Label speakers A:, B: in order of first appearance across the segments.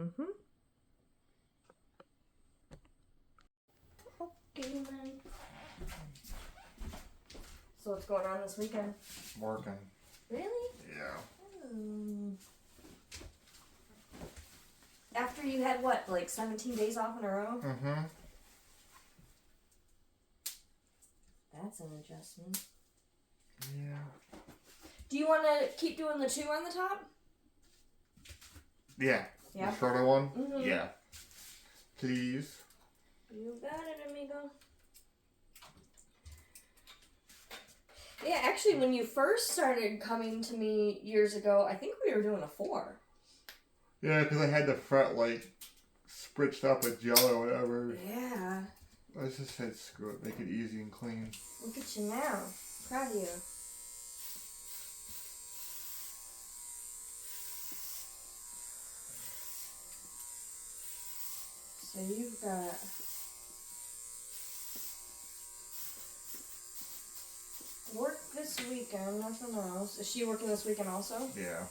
A: Mm-hmm. Okay, man. So what's going on this weekend?
B: Working.
A: Really?
B: Yeah.
A: After you had what, like 17 days off in a row?
B: Mm-hmm.
A: That's an adjustment.
B: Yeah.
A: Do you want to keep doing the 2 on the top?
B: Yeah.
A: Yeah.
B: The shorter one?
A: Mm-hmm.
B: Yeah. Please.
A: You got it, amigo. Yeah, actually, when you first started coming to me years ago, I think we were doing a 4.
B: Yeah, because I had the front, like, spritzed up with gel or whatever.
A: Yeah.
B: I just said, screw it, make it easy and clean.
A: Look at you now. Proud of you. So you've got... work this weekend, nothing else. Is she working this weekend also?
B: Yeah.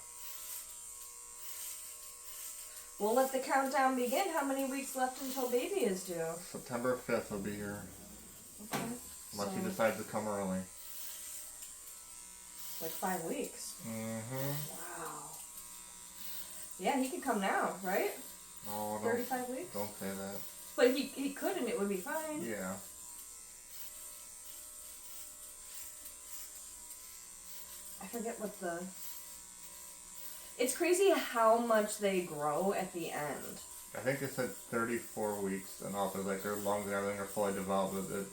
A: We'll let the countdown begin. How many weeks left until baby is due?
B: September 5th will be here.
A: Okay.
B: Unless you decide to come early.
A: Like 5 weeks.
B: Mm-hmm.
A: Wow. Yeah, he could come now, right?
B: Oh,
A: 35 weeks?
B: Don't say that.
A: But he could and it would be fine.
B: Yeah.
A: I forget what the... It's crazy how much they grow at the end.
B: I think they said 34 weeks, and also like their lungs and everything are fully developed. It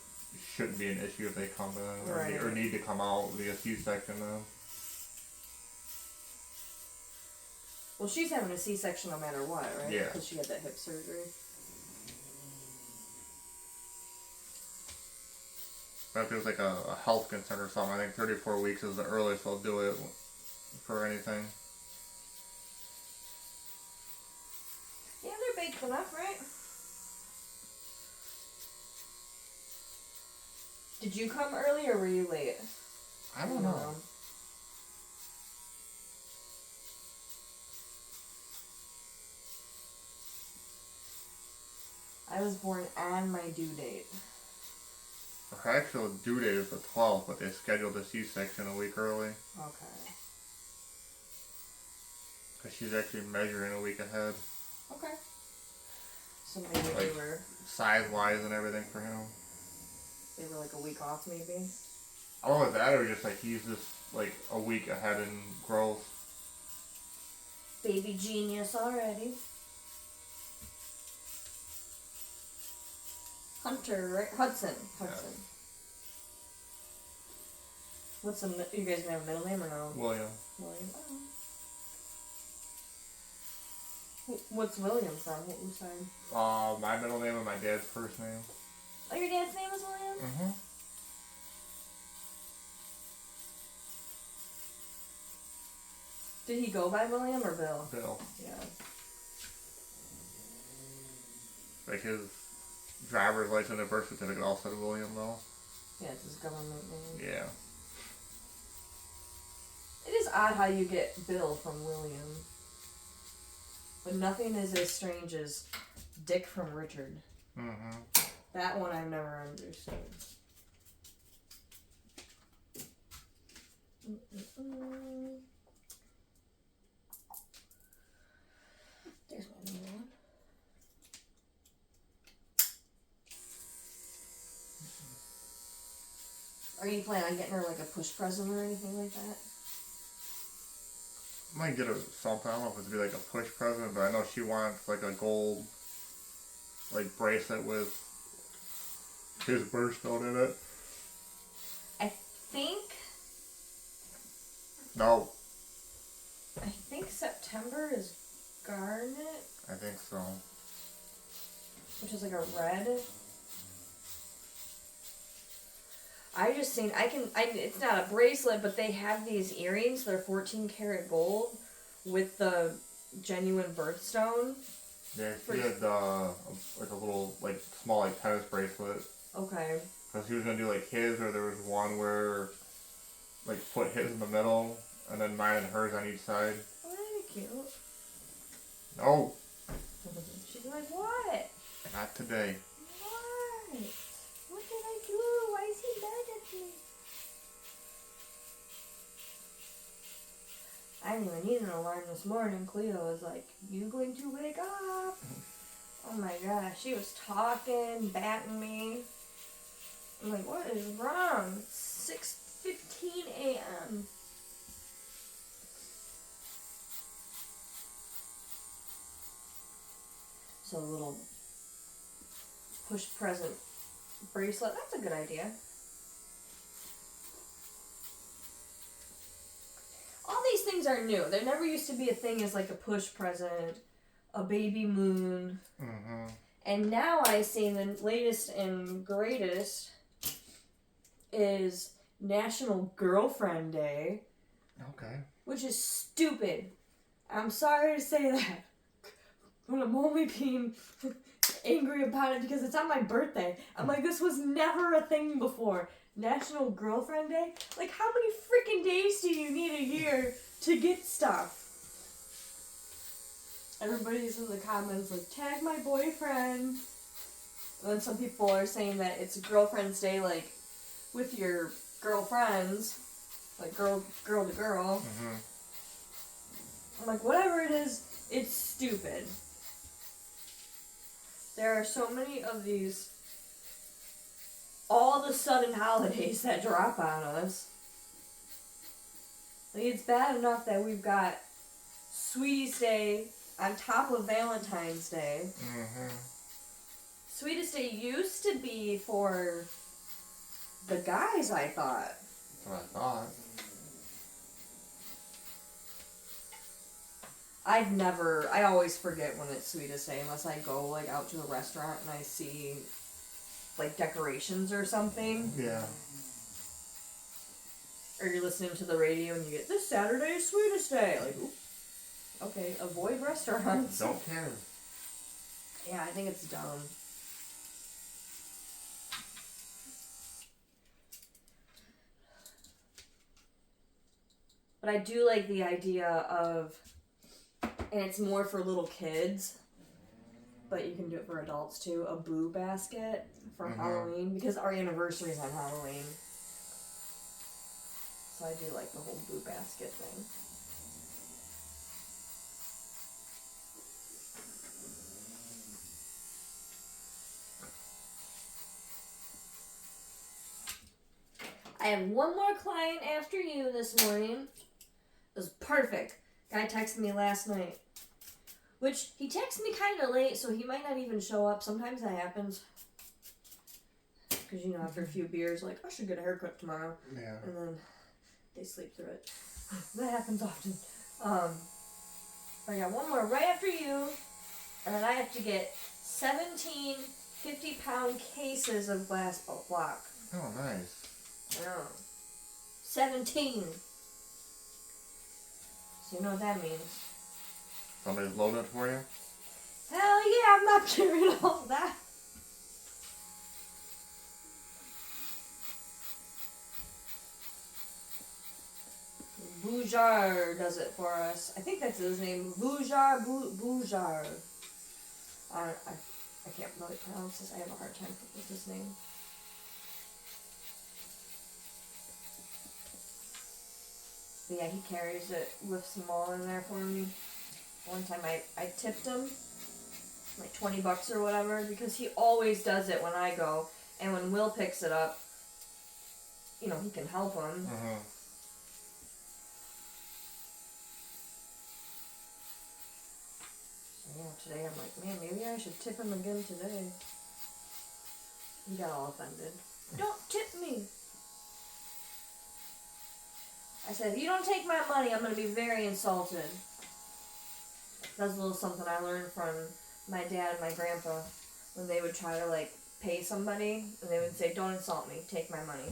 B: shouldn't be an issue if they come in or need to come out via C-section then.
A: Well, she's having a C-section no matter what, right?
B: Yeah.
A: Because she had that hip surgery.
B: But if it was like a health concern or something, I think 34 weeks is the earliest they'll do it for anything.
A: Yeah, they're baked enough, right? Did you come early or were you late?
B: I don't know.
A: I was born on my due date.
B: Her actual due date is the 12th, but they scheduled the C-section a week early.
A: Okay.
B: Because she's actually measuring a week ahead.
A: Okay. So maybe
B: Like,
A: they were...
B: size-wise and everything for him.
A: They were like a week off, maybe?
B: I don't know if that or just like he's just like a week ahead in growth.
A: Baby genius already. Hunter, right? Hudson. Hudson.
B: Yeah.
A: What's the... You guys gonna have a middle name or no?
B: William.
A: William. Oh. What's William from? Whose side?
B: My middle name and my dad's first name.
A: Oh, your dad's name is William?
B: Mm-hmm.
A: Did he go by William or Bill?
B: Bill.
A: Yeah.
B: Like his driver's license and birth certificate all said William though.
A: Yeah, it's his government name.
B: Yeah.
A: It is odd how you get Bill from William. But nothing is as strange as Dick from Richard.
B: Mm-hmm.
A: That one I've never understood. There's my new one. Are you planning on getting her like a push present or anything like that?
B: I might get her something. I don't know if it's be like a push present, but I know she wants like a gold like bracelet with his birthstone in it.
A: I think September is garnet.
B: I think so.
A: Which is like a red. I just seen, it's not a bracelet, but they have these earrings. They're 14 karat gold with the genuine birthstone.
B: Yeah, she had like a little like small like tennis bracelet.
A: Okay.
B: Because he was gonna do like his, or there was one where like put his in the middle, and then mine and hers on each side.
A: Oh, that'd be cute.
B: No.
A: like, what?
B: Not today.
A: What? What did I do? Why is he mad at me? I didn't even need an alarm this morning. Cleo was like, you going to wake up? Oh my gosh, she was talking, batting me. I'm like, what is wrong? It's 6:15 a.m. So a little push present bracelet, that's a good idea. All these things are new. There never used to be a thing as like a push present, a baby moon.
B: Mm-hmm.
A: And now I see the latest and greatest is National Girlfriend Day.
B: Okay.
A: Which is stupid. I'm sorry to say that. But I'm only being angry about it because it's on my birthday. I'm like, this was never a thing before. National Girlfriend Day? Like, how many freaking days do you need a year to get stuff? Everybody's in the comments like, tag my boyfriend. And then some people are saying that it's Girlfriend's Day, like, with your girlfriends. Like, girl to girl.
B: Mm-hmm.
A: I'm like, whatever it is, it's stupid. There are so many of these all of a sudden holidays that drop on us. Like, it's bad enough that we've got Sweetest Day on top of Valentine's Day.
B: Mm-hmm.
A: Sweetest Day used to be for the guys, I thought.
B: That's what I thought.
A: I always forget when it's Sweetest Day unless I go, like, out to a restaurant and I see, like, decorations or something.
B: Yeah.
A: Or you're listening to the radio and you get, this Saturday is Sweetest Day. Like, oop. Okay, avoid restaurants.
B: Don't care.
A: Yeah, I think it's dumb. But I do like the idea of, and it's more for little kids, but you can do it for adults too, a boo basket for Halloween, because our anniversary's on Halloween. So I do like the whole boo basket thing. I have one more client after you this morning. It was perfect. Guy texted me last night. Which, he texted me kind of late, so he might not even show up. Sometimes that happens. Because, you know, after a few beers, like, I should get a haircut tomorrow.
B: Yeah.
A: And then they sleep through it. That happens often. I got one more right after you. And then I have to get 17 50-pound cases of glass block.
B: Oh, nice.
A: I know. 17. So you know what that means.
B: Somebody's loading it for you?
A: Hell yeah, I'm not carrying all that. Boujar does it for us. I think that's his name. Boujar. I can't really pronounce this. I have a hard time with his name. But yeah, he carries it, lifts them all in there for me. One time I tipped him like $20 or whatever because he always does it when I go. And when Will picks it up, you know, he can help him.
B: Uh-huh.
A: So yeah, today I'm like, man, maybe I should tip him again today. He got all offended. Don't tip me. I said, if you don't take my money, I'm going to be very insulted. That's a little something I learned from my dad and my grandpa when they would try to, like, pay somebody, and they would say, don't insult me, take my money.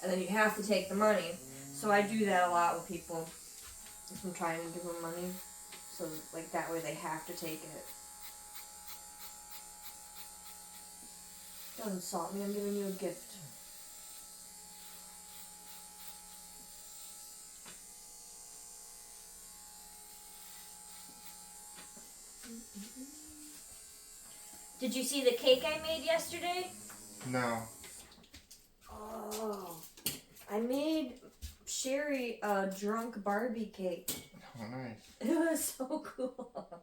A: And then you have to take the money. So I do that a lot with people if I'm trying to give them money. So, like, that way they have to take it. Don't insult me, I'm giving you a gift. Did you see the cake I made yesterday?
B: No.
A: Oh, I made Sherry a drunk Barbie cake.
B: Oh, nice.
A: It was so cool.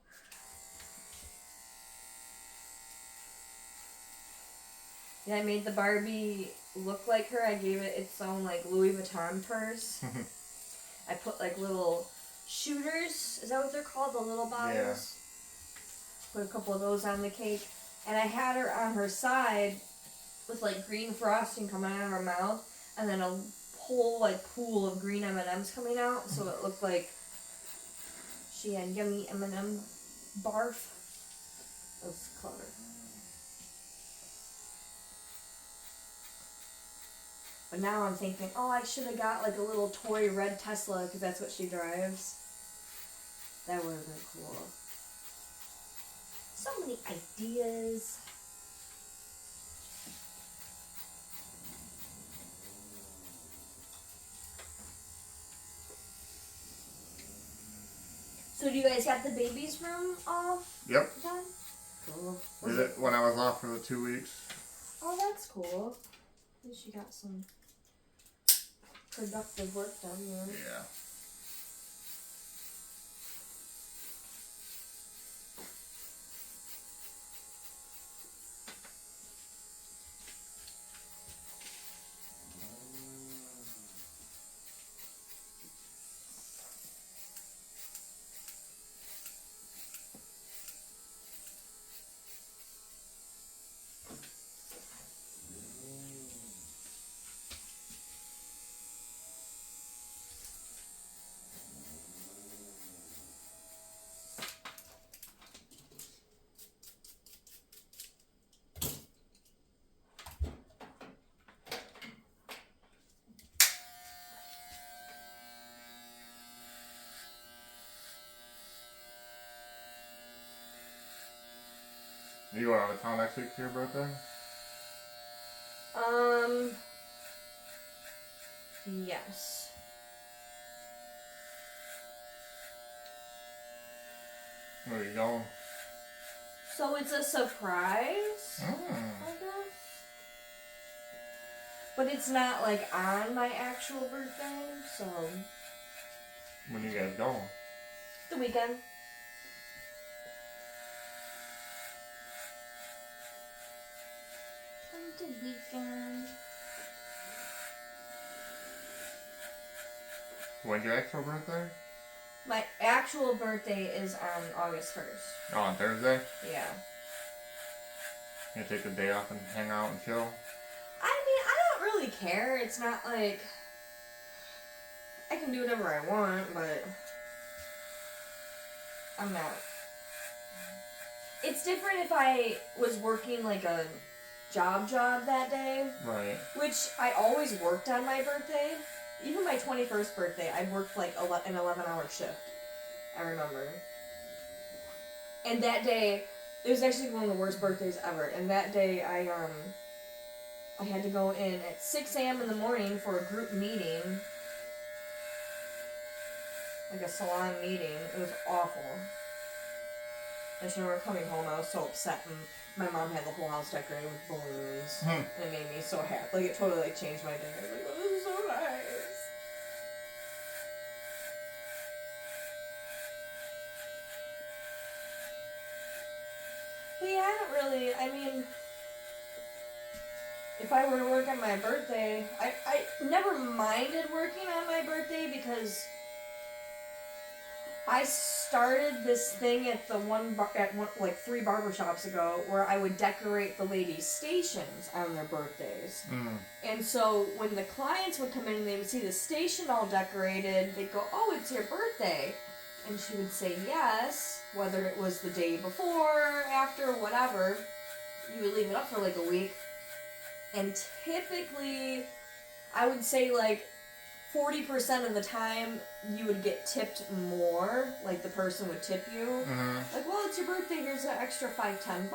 A: Yeah, I made the Barbie look like her. I gave it its own like Louis Vuitton purse. I put like little shooters. Is that what they're called? The little bottles? Yeah. Put a couple of those on the cake. And I had her on her side with like green frosting coming out of her mouth. And then a whole like pool of green M&Ms coming out. So it looked like she had yummy M&M barf. It was clever. But now I'm thinking, oh, I should have got like a little toy red Tesla because that's what she drives. That would have been cool. So many ideas. So do you guys got the baby's room off?
B: Yep.
A: Done? Cool.
B: Did it when I was off for the 2 weeks.
A: Oh, that's cool. At least you got some productive work done there.
B: Yeah. You going out of town next week for your birthday?
A: Yes.
B: Where are you going?
A: So it's a surprise,
B: Mm.
A: I guess. But it's not like on my actual birthday, so.
B: When you guys going?
A: The weekend. The weekend.
B: When's your actual birthday?
A: My actual birthday is on August 1st.
B: Oh, on Thursday?
A: Yeah.
B: You take the day off and hang out and chill?
A: I mean, I don't really care. It's not like I can do whatever I want, but I'm not. It's different if I was working like a job that day.
B: Right.
A: Which I always worked on my birthday. Even my 21st birthday, I worked like an 11-hour shift. I remember. And that day, it was actually one of the worst birthdays ever. And that day, I had to go in at 6 a.m. in the morning for a group meeting. Like a salon meeting. It was awful. I should remember coming home, I was so upset, and my mom had the whole house decorated with balloons. And it made me so happy. Like, it totally like changed my day. I was like, oh, this is so nice. But yeah, I don't really, I mean, if I were to work on my birthday, I never minded working on my birthday because I started this thing at like 3 barbershops ago where I would decorate the ladies' stations on their birthdays.
B: Mm.
A: And so when the clients would come in and they would see the station all decorated, they'd go, oh, it's your birthday. And she would say yes, whether it was the day before, after, whatever. You would leave it up for like a week. And typically, I would say like 40% of the time, you would get tipped more. Like, the person would tip you.
B: Mm-hmm.
A: Like, well, it's your birthday, here's an extra $5-10.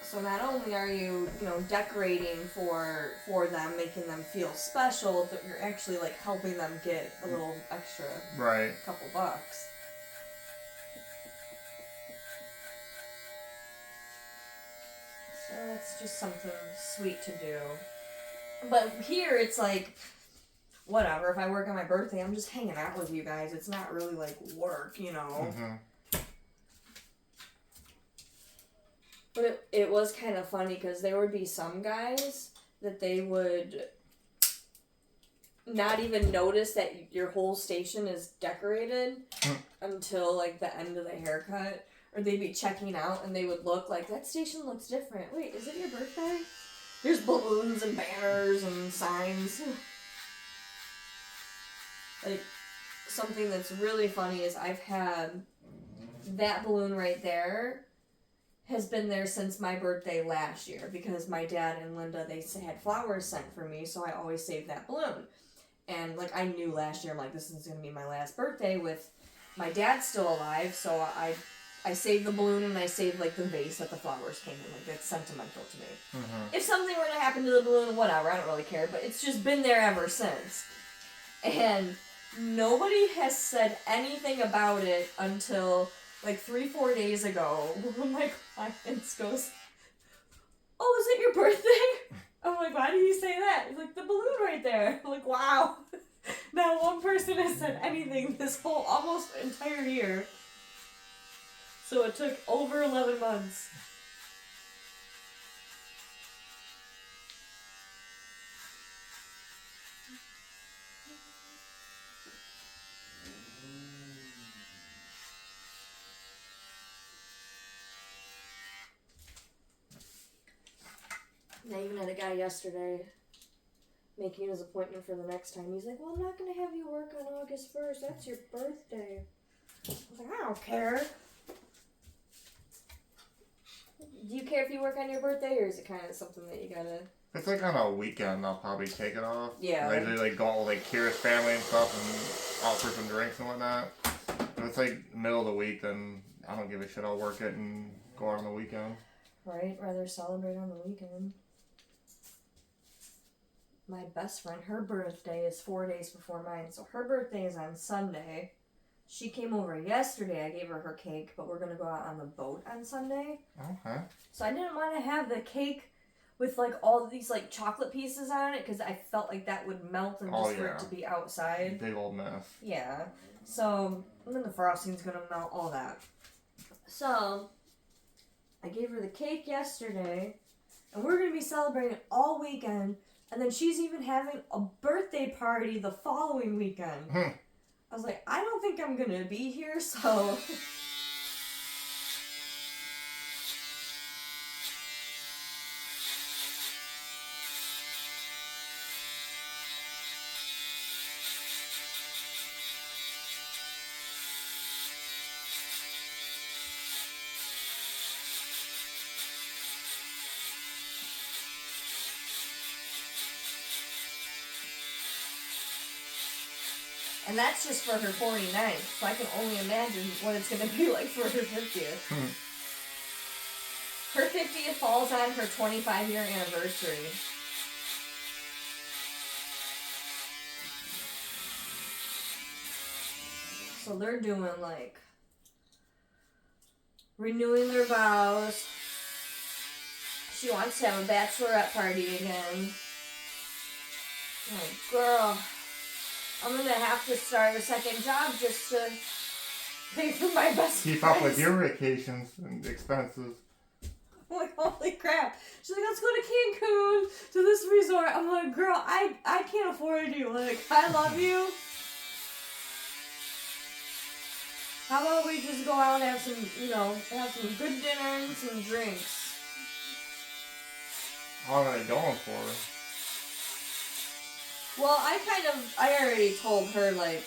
A: So not only are you, decorating for them, making them feel special, but you're actually, like, helping them get a little extra
B: Right.
A: couple bucks. that's just something sweet to do. But here it's like, whatever. If I work on my birthday, I'm just hanging out with you guys. It's not really like work, you know.
B: Mm-hmm.
A: But it was kind of funny because there would be some guys that they would not even notice that your whole station is decorated until like the end of the haircut. Or they'd be checking out and they would look like, that station looks different. Wait, is it your birthday? There's balloons and banners and signs. Like, something that's really funny is I've had that balloon right there has been there since my birthday last year because my dad and Linda, they had flowers sent for me, so I always save that balloon. And, like, I knew last year, I'm like, this is going to be my last birthday with my dad still alive, so I saved the balloon and I saved, like, the vase that the flowers came in. Like, that's sentimental to me.
B: Mm-hmm.
A: If something were to happen to the balloon, whatever, I don't really care, but it's just been there ever since. And nobody has said anything about it until, like, 3-4 days ago. One of my clients goes, oh, is it your birthday? I'm like, why do you say that? He's like, the balloon right there. I'm like, wow. Not one person has said anything this whole almost entire year. So it took over 11 months. I even had a guy yesterday making his appointment for the next time. He's like, well, I'm not going to have you work on August 1st. That's your birthday. I was like, I don't care. Do you care if you work on your birthday, or is it kind of something that you gotta...
B: If it's like on a weekend, I'll probably take it off.
A: Yeah.
B: I usually like go out with like Kira's family and stuff and out for some drinks and whatnot. If it's like middle of the week, then I don't give a shit. I'll work it and go out on the weekend.
A: Right? Rather celebrate on the weekend. My best friend, her birthday is 4 days before mine, so her birthday is on Sunday. She came over yesterday. I gave her her cake, but we're going to go out on the boat on Sunday.
B: Okay.
A: So I didn't want to have the cake with, like, all these, like, chocolate pieces on it, because I felt like that would melt and just for it to be outside.
B: Big old mess.
A: Yeah. So, and then the frosting's going to melt, all that. So, I gave her the cake yesterday, and we're going to be celebrating all weekend, and then she's even having a birthday party the following weekend. I was like, I don't think I'm going to be here, so... And that's just for her 49th, so I can only imagine what it's going to be like for her 50th. Her 50th falls on her 25-year anniversary. So they're doing, like, renewing their vows. She wants to have a bachelorette party again. Oh, girl. I'm going to have to start a second job just to pay for my best
B: Keep
A: friends.
B: up with your vacations and expenses.
A: I'm like, holy crap. She's like, let's go to Cancun, to this resort. I'm like, girl, I can't afford you. Like, I love you. How about we just go out and have some, have some good dinner and some drinks.
B: How are they going for?
A: Well, I already told her, like,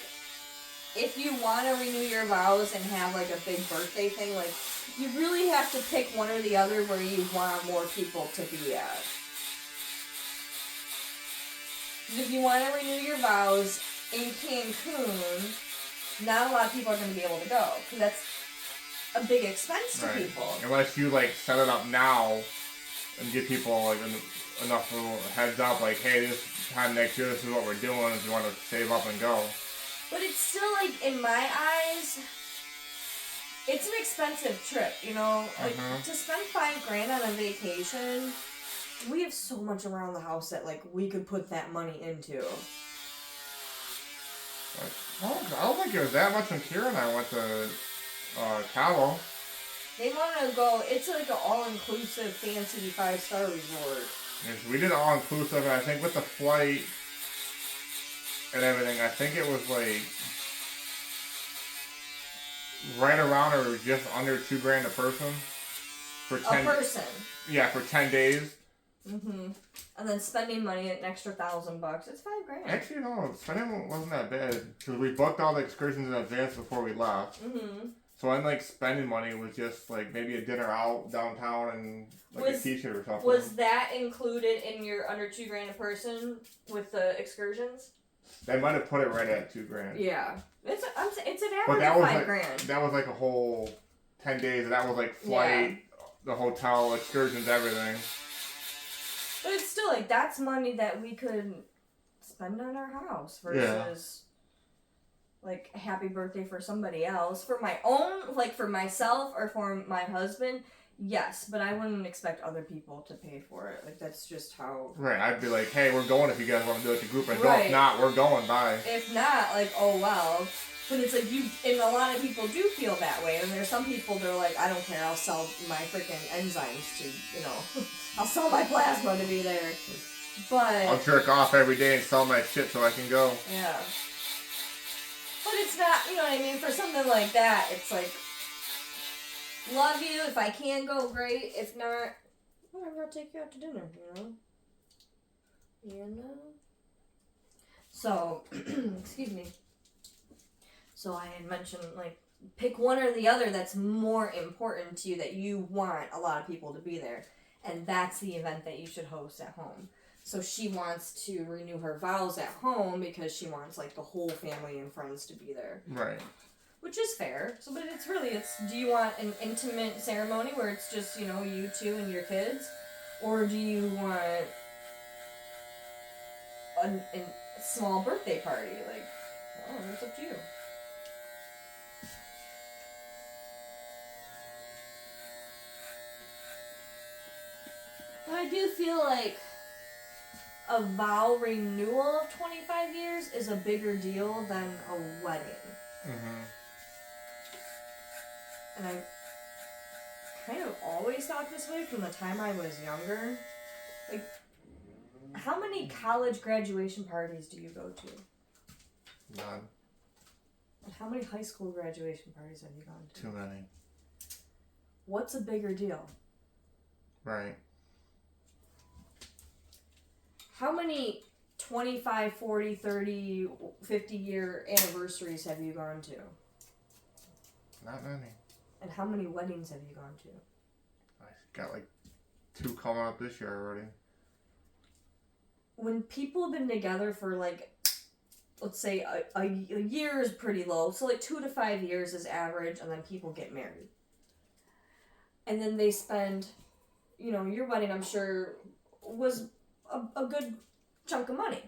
A: if you want to renew your vows and have, like, a big birthday thing, like, you really have to pick one or the other where you want more people to be at. If you want to renew your vows in Cancun, not a lot of people are going to be able to go, because that's a big expense to people.
B: Unless you, like, set it up now and give people, like, enough of a heads up, like, hey, this time next year, this is what we're doing if you want to save up and go.
A: But it's still, like, in my eyes, it's an expensive trip, you know? Like,
B: Mhm.
A: to spend $5,000 on a vacation, we have so much around the house that, like, we could put that money into.
B: I don't think it was that much when Kira and I went to Cabo.
A: They want to go, it's like an all-inclusive fancy 5-star resort.
B: Yes, we did all inclusive, and I think with the flight and everything, I think it was like right around or just under $2,000 a person for 10.
A: A person.
B: Yeah, for 10 days.
A: And then spending money an extra $1,000. It's $5,000.
B: Actually, no, spending wasn't that bad because we booked all the excursions in advance before we left. So I'm like spending money was just like maybe a dinner out downtown and like a t-shirt or something.
A: Was that included in your under $2,000 a person with the excursions?
B: They might have put it right at $2,000.
A: Yeah, it's an average
B: But that
A: of
B: was
A: $5,000.
B: like, that was like a whole 10 days, and that was like flight, the hotel, excursions, everything.
A: But it's still like that's money that we could spend on our house versus. Like, a happy birthday for somebody else. For my own, like, for myself or for my husband, yes. But I wouldn't expect other people to pay for it. Like, that's just how...
B: Right, I'd be like, hey, we're going if you guys want to do it to group. And
A: right.
B: If not, we're going, bye.
A: If not, like, oh, well. But it's like, and a lot of people do feel that way. And there's some people that are like, I don't care, I'll sell my freaking enzymes to, you know... I'll sell my plasma to be there. But...
B: I'll jerk off every day and sell my shit so I can go.
A: Yeah. But it's not, you know what I mean? For something like that, it's like, love you. If I can go, great. If not, whatever, I'll take you out to dinner, you know? You know? So, excuse me. So I had mentioned, like, pick one or the other that's more important to you that you want a lot of people to be there. And that's the event that you should host at home. So she wants to renew her vows at home because she wants, like, the whole family and friends to be there.
B: Right.
A: Which is fair. So, but it's do you want an intimate ceremony where it's just, you know, you two and your kids? Or do you want a small birthday party? Like, oh, that's up to you. But I do feel like a vow renewal of 25 years is a bigger deal than a wedding. And I kind of always thought this way from the time I was younger. Like, how many college graduation parties do you go to?
B: None.
A: And how many high school graduation parties have you gone to?
B: Too many.
A: What's a bigger deal?
B: Right.
A: How many 25, 40, 30, 50-year anniversaries have you gone to?
B: Not many.
A: And how many weddings have you gone to?
B: I got like 2 coming up this year already.
A: When people have been together for like, let's say a year is pretty low. So like 2 to 5 years is average, and then people get married. And then they spend, you know, your wedding, I'm sure, was a good chunk of money.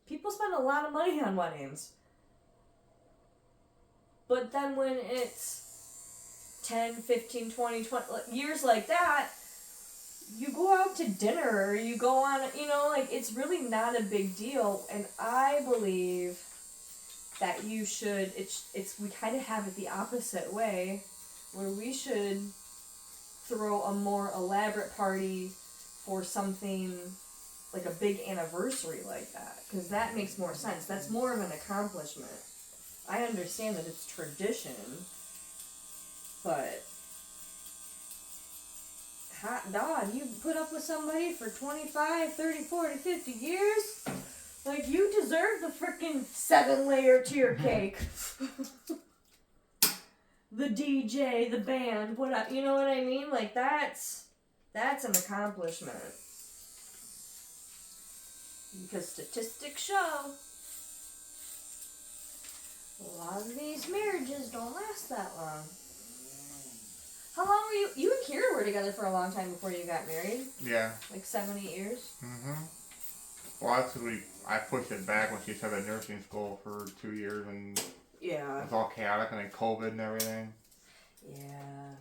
A: People spend a lot of money on weddings. But then when it's 10, 15, 20 years like that, you go out to dinner or you go on, you know, like, it's really not a big deal. And I believe that you should, we kind of have it the opposite way, where we should throw a more elaborate party for something like a big anniversary like that, because that makes more sense. That's more of an accomplishment. I understand that it's tradition, but hot dog, you put up with somebody for 25, 30, 40, 50 years? Like, you deserve the freaking 7-layer tier cake. The DJ, the band, what, you know what I mean? Like, that's an accomplishment. Because statistics show a lot of these marriages don't last that long. How long were you and Kira were together for a long time before you got married?
B: Yeah.
A: Like 7, 8 years?
B: Well, that's because I pushed it back when she started nursing school for 2 years, and
A: yeah,
B: it was all chaotic, and then COVID and everything.
A: Yeah.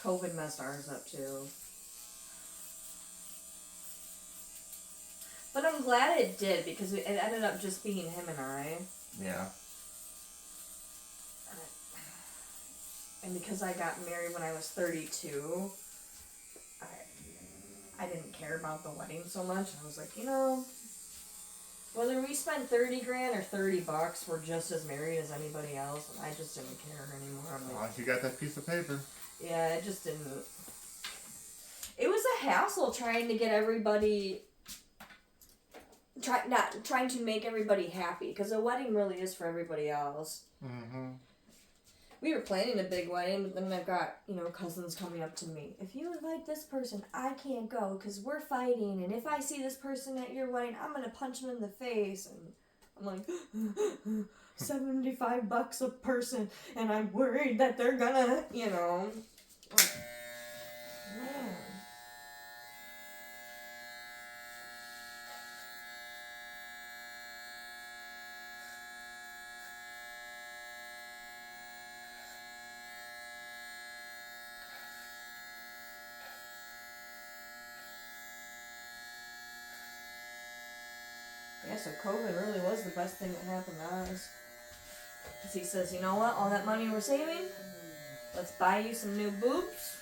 A: COVID messed ours up too. But I'm glad it did because it ended up just being him and I.
B: Yeah.
A: And because I got married when I was 32, I didn't care about the wedding so much. I was like, whether we spend 30 grand or $30, we're just as married as anybody else. And I just didn't care anymore. I'm like,
B: Once you got that piece of paper.
A: Yeah, it just didn't. It was a hassle trying to get everybody. Trying to make everybody happy, because a wedding really is for everybody else.
B: Mm-hmm.
A: We were planning a big wedding, but then I've got, cousins coming up to me. If you invite this person, I can't go because we're fighting. And if I see this person at your wedding, I'm going to punch him in the face. And I'm like, $75 a person. And I'm worried that they're going to, man. Yeah, so COVID really was the best thing that happened to us. Because he says, you know what, all that money we're saving, let's buy you some new boobs.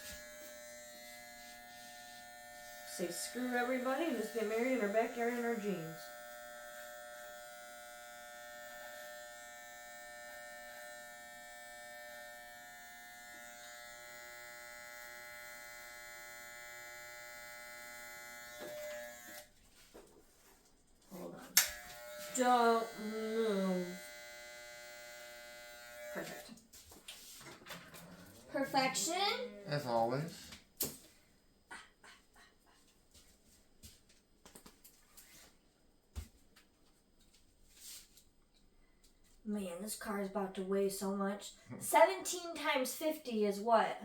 A: Say screw everybody and just get married in our backyard in our jeans. Hold on. Don't move. Perfect. Perfection.
B: As always.
A: Man, this car is about to weigh so much. 17 times 50 is what?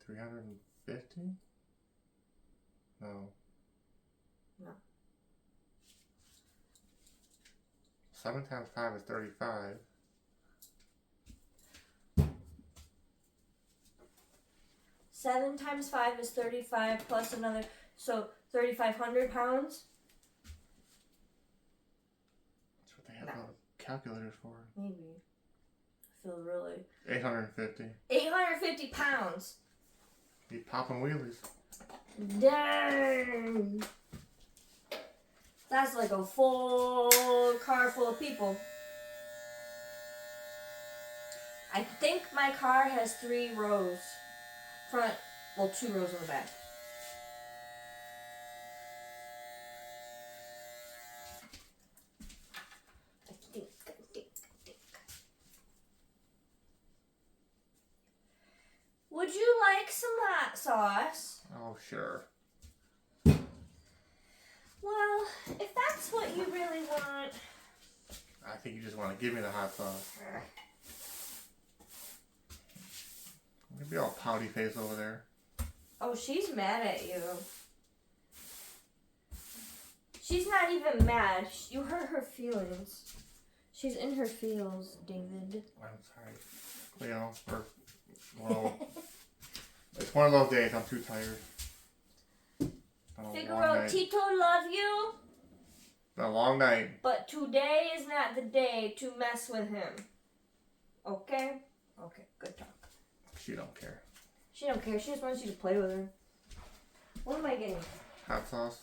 B: 350? No.
A: No.
B: 7 times 5 is 35.
A: Seven times 5 is 35 plus another, so 3,500 pounds?
B: That's what they have calculators for.
A: Maybe. I feel really.
B: 850.
A: 850 pounds.
B: You popping wheelies.
A: Dang. That's like a full car full of people. I think my car has 3 rows. Front, 2 rows in the back. I think. Would you like some hot sauce?
B: Oh, sure.
A: Well, if that's what you really want.
B: I think you just want to give me the hot sauce. You'll be all pouty face over there.
A: Oh, she's mad at you. She's not even mad. You hurt her feelings. She's in her feels, David.
B: I'm sorry. Well, it's one of those days. I'm too tired.
A: Figaro, Tito love you.
B: It's been a long night.
A: But today is not the day to mess with him. Okay? Okay, good talk.
B: She don't care.
A: She don't care. She just wants you to play with her. What am I getting?
B: Hot sauce.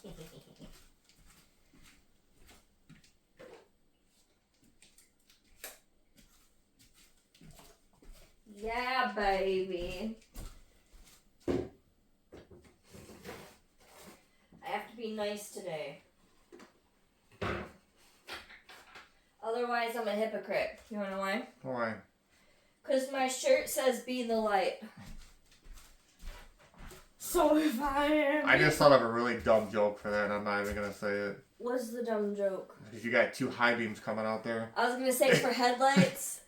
A: Yeah, baby. I have to be nice today. Otherwise, I'm a hypocrite. You wanna know why?
B: Why?
A: Because my shirt says be the light. So if I am...
B: I just thought of a really dumb joke for that, and I'm not even going to say it.
A: What's the dumb joke?
B: Because you got 2 high beams coming out there.
A: I was going to say for headlights.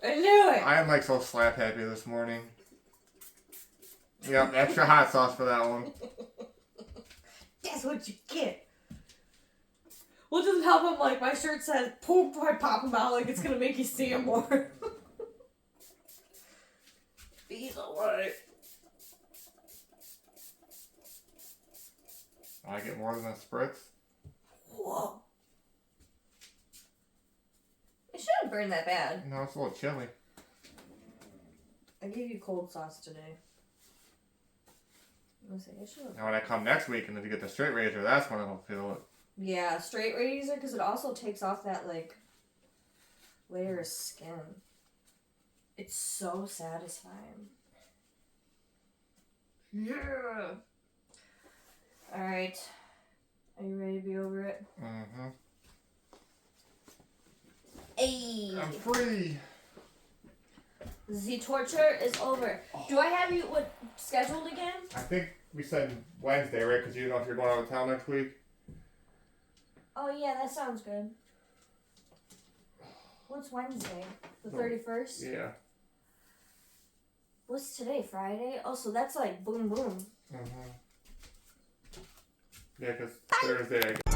A: I knew it.
B: I am like so slap happy this morning. Yep, extra hot sauce for that one.
A: That's what you get. Well, it doesn't help him, like, my shirt says, poop, I pop him out, like, it's gonna make you see him more. He's alright.
B: I get more than a spritz.
A: Whoa. It shouldn't burn that bad.
B: No, it's a little chilly.
A: I gave you cold sauce today. Let's see, it should.
B: Now when I come next week and then to get the straight razor, that's when I'll feel it.
A: Yeah, straight razor, because it also takes off that, like, layer of skin. It's so satisfying. Yeah. Alright. Are you ready to be over it?
B: Mm-hmm.
A: Hey!
B: I'm free!
A: The torture is over. Do I have you scheduled again?
B: I think we said Wednesday, right? Because you don't know if you're going out of town next week.
A: Oh yeah, that sounds good. What's Wednesday? The 31st?
B: Yeah.
A: What's today? Friday? Oh, so that's like boom boom.
B: Mm-hmm. Yeah, because Thursday I